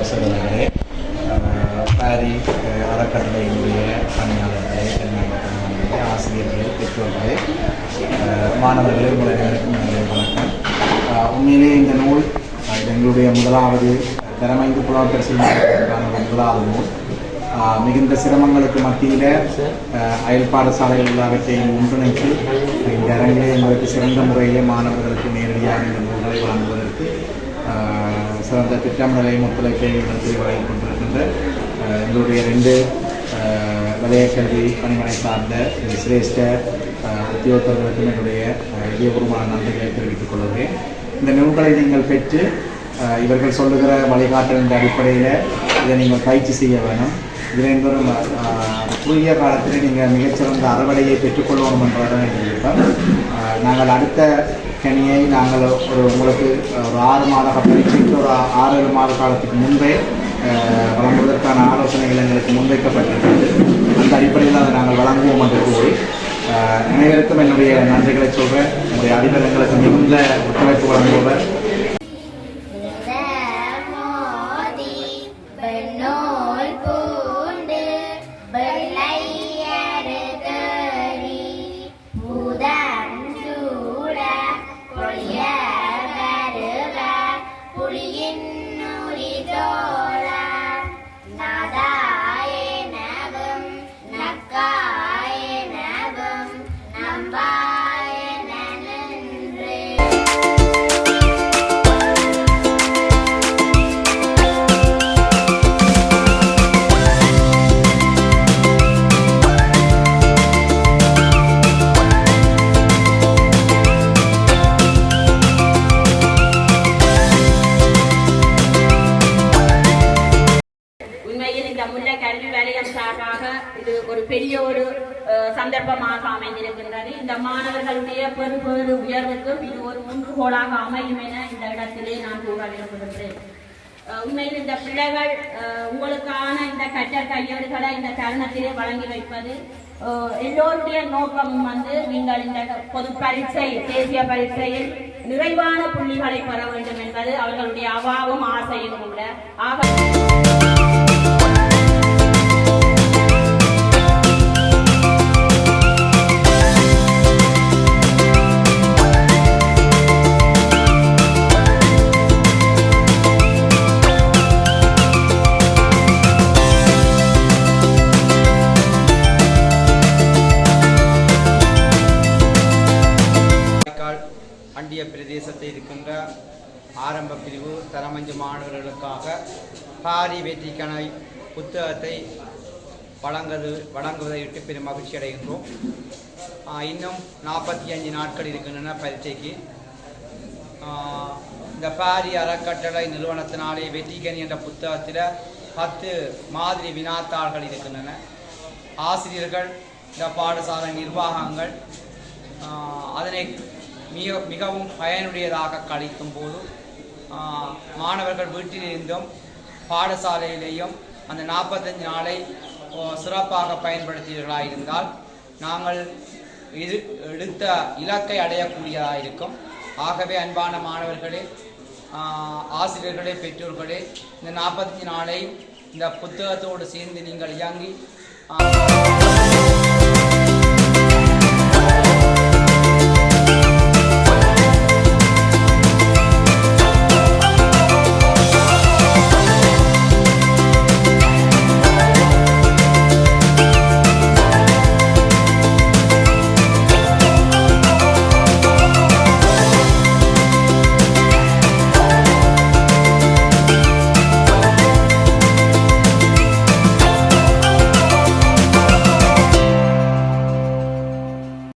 ஆலோசகர்களே, பாரி அறக்கட்டளையினுடைய பணியாளர்களே, பணியாளர்களே, ஆசிரியர்களே, பெற்றோர்களே, மாணவர்களே, உங்கள் அனைவருக்கும் என்னுடைய வணக்கம். உண்மையிலே இந்த நூல் எங்களுடைய முதலாவது திறமைந்து புலம்பெயர் முதலாவது நூல். மிகுந்த சிரமங்களுக்கு மத்தியில் அயல் பாடசாலைகள் எல்லாவற்றையும் ஒன்றிணைத்து இந்த அரங்கிலே எங்களுக்கு சிறந்த முறையிலே மாணவர்களுக்கு நேரடியாக இந்த நூல்களை வழங்குவதற்கு சிறந்த திட்டமிடலை ஒத்துழைப்பை இடத்தில் வழங்கிக் கொண்டிருக்கின்ற எங்களுடைய 2 வலய கல்வி பணிமனை சார்ந்த சிரேஷ்ட உத்தியோகத்தர்களுக்கும் என்னுடைய இதயபூர்வமான நன்றிகளை தெரிவித்துக் கொள்கிறேன். இந்த நூல்களை நீங்கள் பெற்று இவர்கள் சொல்லுகிற வழிகாட்டலின் அடிப்படையில் இதை நீங்கள் பயிற்சி செய்ய வேணும். இதில் என்பதும் குறுகிய காலத்தில் நீங்கள் மிகச்சிறந்த அறுவடையை பெற்றுக்கொள்ளணும் என்றதான் விருப்பம். நாங்கள் அடுத்த கனியை நாங்கள் உங்களுக்கு ஒரு 6 மாத பரீட்சைக்கு ஒரு 6-7 மாத காலத்துக்கு முன்பே வழங்குவதற்கான ஆலோசனைகள் எங்களுக்கு முன்வைக்கப்பட்டிருக்கிறது. அந்த அடிப்படையில் அதை நாங்கள் வழங்குவோம் என்று கூறி அனைவருக்கும் என்னுடைய நன்றிகளை சொல்கிறேன். உங்களுடைய அதிபர் எங்களுக்கு மிகுந்த ஒத்துழைப்பு வழங்குவர். கல்வி வலயம் சார்பாக இது ஒரு பெரிய ஒரு சந்தர்ப்பமாக அமைந்திருக்கின்றது. இந்த மாணவர்களுடைய பெரு உயர்வுக்கும் இது ஒரு ஊன்றுகோலாக அமையும் என இந்த இடத்திலே நான் கூற விரும்புகின்றேன். உண்மையில் இந்த பிள்ளைகள் உங்களுக்கான இந்த கற்றல் கையேடுகளை இந்த தருணத்திலே வழங்கி வைப்பது எல்லோருடைய நோக்கமும் நீங்கள் இந்த பொது பரீட்சை தேசிய பரீட்சையில் நிறைவான புள்ளிகளை பெற வேண்டும் என்பது அவர்களுடைய அவாவும் ஆசையும் கூட. ஆக அண்டிய பிரதேசத்தில் இருக்கின்ற ஆரம்ப பிரிவு தரமஞ்சு மாணவர்களுக்காக பாரி வெற்றிக்கணை புத்தகத்தை வழங்குவதையிட்டு பெரும் மகிழ்ச்சி அடைகின்றோம். இன்னும் 45 நாட்கள் இருக்கின்றன பரீட்சைக்கு. இந்த பாரி அறக்கட்டளை நிறுவனத்தினாலே வெற்றிக்கணி என்ற புத்தகத்தில் 10 மாதிரி வினாத்தாள்கள் இருக்கின்றன. ஆசிரியர்கள், இந்த பாடசாலை நிர்வாகங்கள் அதனை மிகவும் பயனுடையதாக கழிக்கும் போது மாணவர்கள் வீட்டிலிருந்தும் பாடசாலையிலேயும் அந்த 45 நாளை சிறப்பாக பயன்படுத்தியவர்களாக இருந்தால் நாங்கள் எடுத்த இலக்கை அடையக்கூடியதாக இருக்கும். ஆகவே அன்பான மாணவர்களே, ஆசிரியர்களே, பெற்றோர்களே, இந்த 45 நாளை இந்த புத்தகத்தோடு சேர்ந்து நீங்கள் இயங்கி